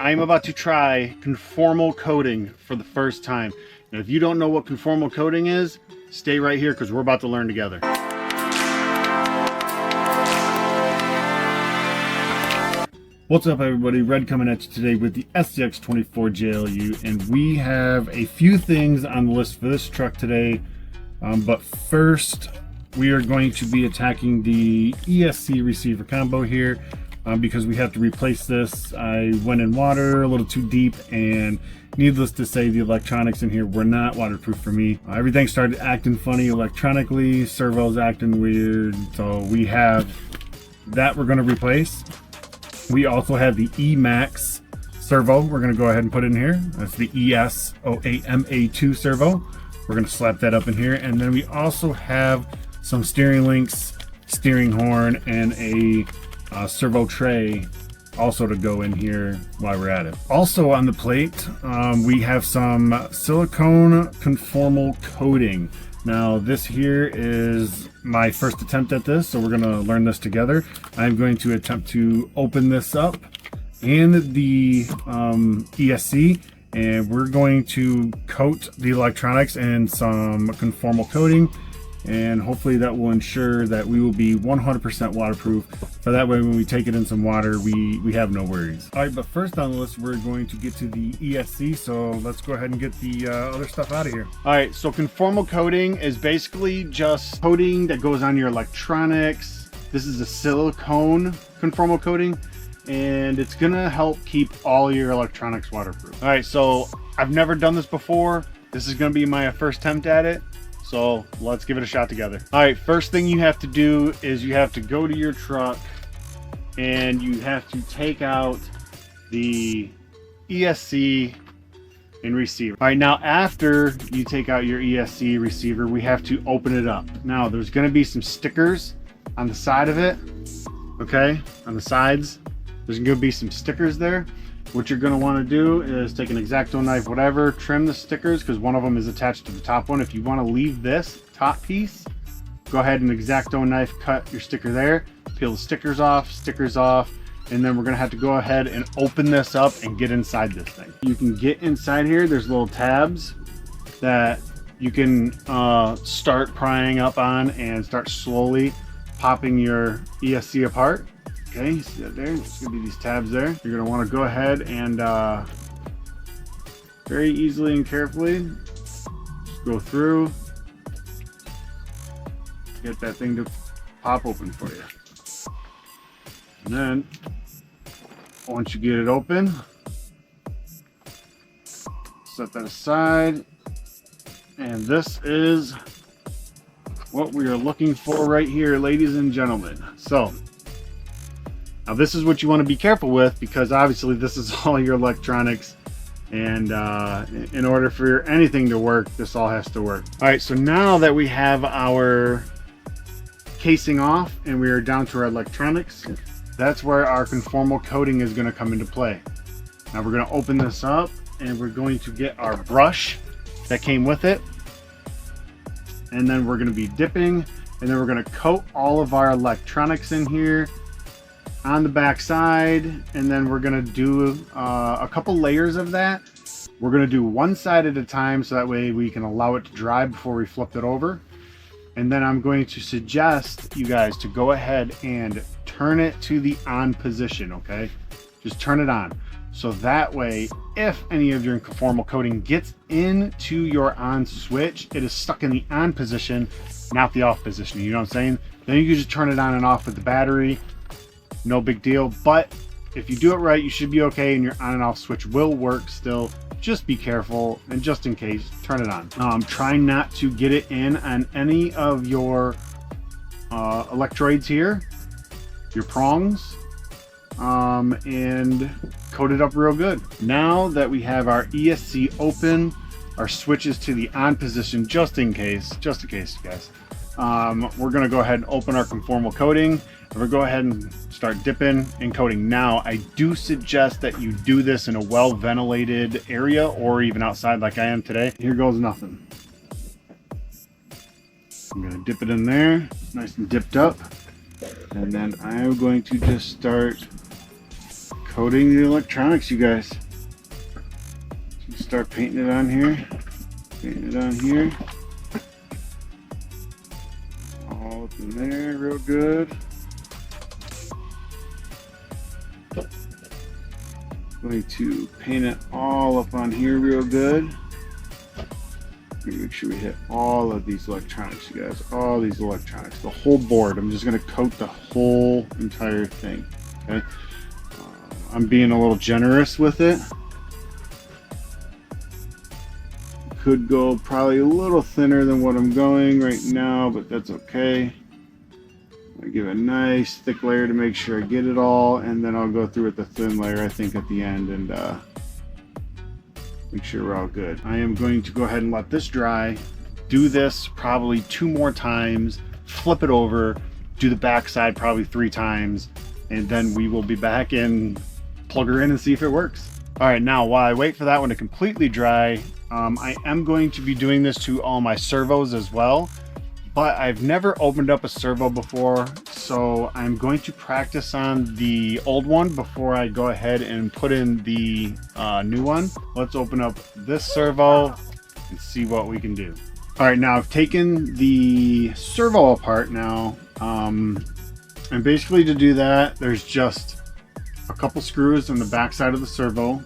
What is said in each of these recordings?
I'm about to try conformal coating for the first time. And if you don't know what conformal coating is, stay right here because we're about to learn together. What's up everybody, Red coming at you today with the Scx24 JLU, and we have a few things on the list for this truck today. But first, we are going to be attacking the ESC receiver combo here because we have to replace this. I went in water a little too deep, and needless to say, the electronics in here were not waterproof for me. Everything started acting funny electronically, servo's acting weird, so we have that we're going to replace. We also have the E-Max servo we're going to go ahead and put in here. That's the ES08MA2 servo. We're going to slap that up in here. And then we also have some steering links, steering horn, and a servo tray also to go in here while we're at it. Also on the plate, we have some silicone conformal coating. Now this here is my first attempt at this, so we're going to learn this together. I'm going to attempt to open this up in the ESC, and we're going to coat the electronics in some conformal coating, and hopefully that will ensure that we will be 100% waterproof, so that way when we take it in some water we have no worries. All right, but first on the list we're going to get to the ESC, so let's go ahead and get the other stuff out of here. All right, so conformal coating is basically just coating that goes on your electronics. This is a silicone conformal coating, and it's gonna help keep all your electronics waterproof. All right, so I've never done this before. This is gonna be my first attempt at it. So let's give it a shot together. All right, first thing you have to do is you have to go to your truck and you have to take out the ESC and receiver. All right, now after you take out your ESC receiver, we have to open it up. Now there's gonna be some stickers on the side of it, okay? On the sides, there's gonna be some stickers there. What you're going to want to do is take an X-Acto knife, whatever, trim the stickers because one of them is attached to the top one. If you want to leave this top piece, go ahead and X-Acto knife cut your sticker there, peel the stickers off, and then we're going to have to go ahead and open this up and get inside this thing. You can get inside here. There's little tabs that you can start prying up on and start slowly popping your ESC apart. Okay, you see that there? There's going to be these tabs there. You're going to want to go ahead and very easily and carefully just go through, get that thing to pop open for you. And then once you get it open, set that aside. And this is what we are looking for right here, ladies and gentlemen. So now this is what you want to be careful with, because obviously this is all your electronics, and in order for anything to work, this all has to work. All right, so now that we have our casing off and we are down to our electronics, that's where our conformal coating is going to come into play. Now we're going to open this up and we're going to get our brush that came with it, and then we're going to be dipping, and then we're going to coat all of our electronics in here on the back side, and then we're going to do a couple layers of that. We're going to do one side at a time so that way we can allow it to dry before we flip it over. And then I'm going to suggest you guys to go ahead and turn it to the on position, okay? Just turn it on. So that way, if any of your conformal coating gets into your on switch, it is stuck in the on position, not the off position, you know what I'm saying? Then you can just turn it on and off with the battery. No big deal, but if you do it right, you should be okay, and your on and off switch will work still. Just be careful, and just in case, turn it on. Try not to get it in on any of your electrodes here, your prongs, and coat it up real good. Now that we have our ESC open, our switches to the on position, just in case, guys, we're going to go ahead and open our conformal coating. We're going to go ahead and start dipping and coating. Now, I do suggest that you do this in a well-ventilated area or even outside like I am today. Here goes nothing. I'm going to dip it in there, nice and dipped up. And then I'm going to just start coating the electronics, you guys. Start painting it on here. Painting it on here. All up in there, real good. Going to paint it all up on here real good. Make sure we hit all of these electronics, you guys. All these electronics, the whole board. I'm just going to coat the whole entire thing. Okay. I'm being a little generous with it. Could go probably a little thinner than what I'm going right now, but that's okay. I give it a nice thick layer to make sure I get it all, and then I'll go through with the thin layer, I think, at the end, and make sure we're all good. I am going to go ahead and let this dry. Do this probably 2 more times, flip it over, do the back side probably 3 times, and then we will be back and plug her in and see if it works. All right, now while I wait for that one to completely dry, I am going to be doing this to all my servos as well, but I've never opened up a servo before, so I'm going to practice on the old one before I go ahead and put in the new one. Let's open up this servo and see what we can do. All right, now I've taken the servo apart now, and basically to do that, there's just a couple screws on the back side of the servo.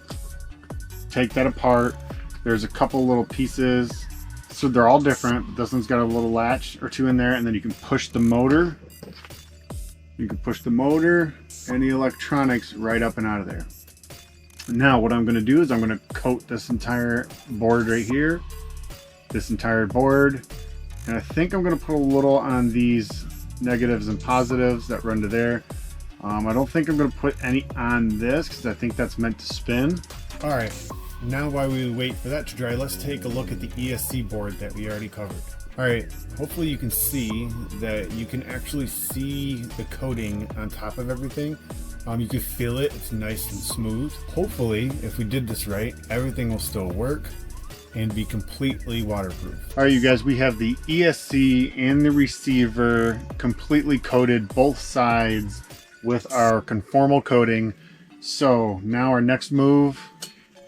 Take that apart. There's a couple little pieces, so they're all different, but this one's got a little latch or 2 in there, and then you can push the motor. You can push the motor and the electronics right up and out of there. Now what I'm going to do is I'm going to coat this entire board right here, this entire board, and I think I'm going to put a little on these negatives and positives that run to there. I don't think I'm going to put any on this because I think that's meant to spin. All right, now while we wait for that to dry, let's take a look at the ESC board that we already covered. All right, hopefully you can see that you can actually see the coating on top of everything. You can feel it, it's nice and smooth. Hopefully, if we did this right, everything will still work and be completely waterproof. All right, you guys, we have the ESC and the receiver completely coated both sides with our conformal coating. So now our next move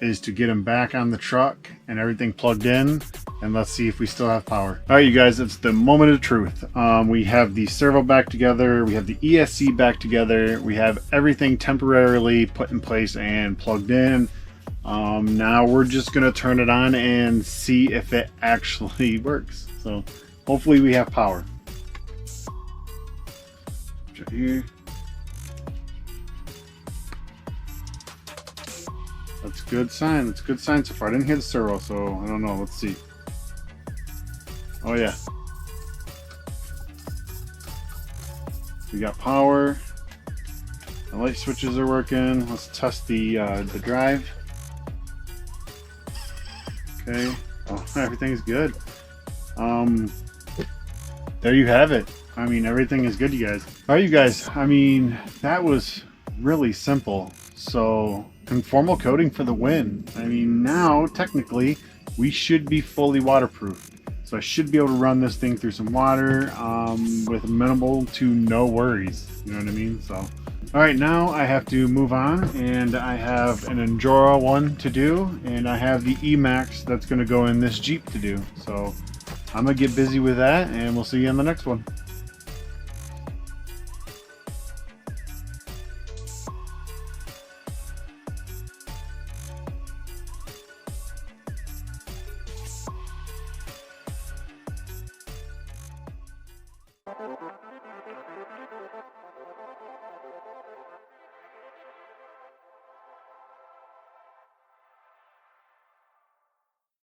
is to get them back on the truck and everything plugged in, and let's see if we still have power. All right, you guys, it's the moment of truth. We have the servo back together, we have the ESC back together, we have everything temporarily put in place and plugged in. Now we're just gonna turn it on and see if it actually works. So hopefully we have power. Right here. That's a good sign. That's a good sign so far. I didn't hear the servo, so I don't know. Let's see. Oh yeah. We got power. The light switches are working. Let's test the drive. Okay. Oh, everything's good. There you have it. I mean, everything is good, you guys. All right, you guys. I mean, that was really simple. So, conformal coating for the win. I mean, now technically we should be fully waterproof. So I should be able to run this thing through some water with minimal to no worries. You know what I mean? So, all right, now I have to move on, and I have an Endura one to do, and I have the E-Max that's going to go in this Jeep to do. So I'm going to get busy with that, and we'll see you in the next one.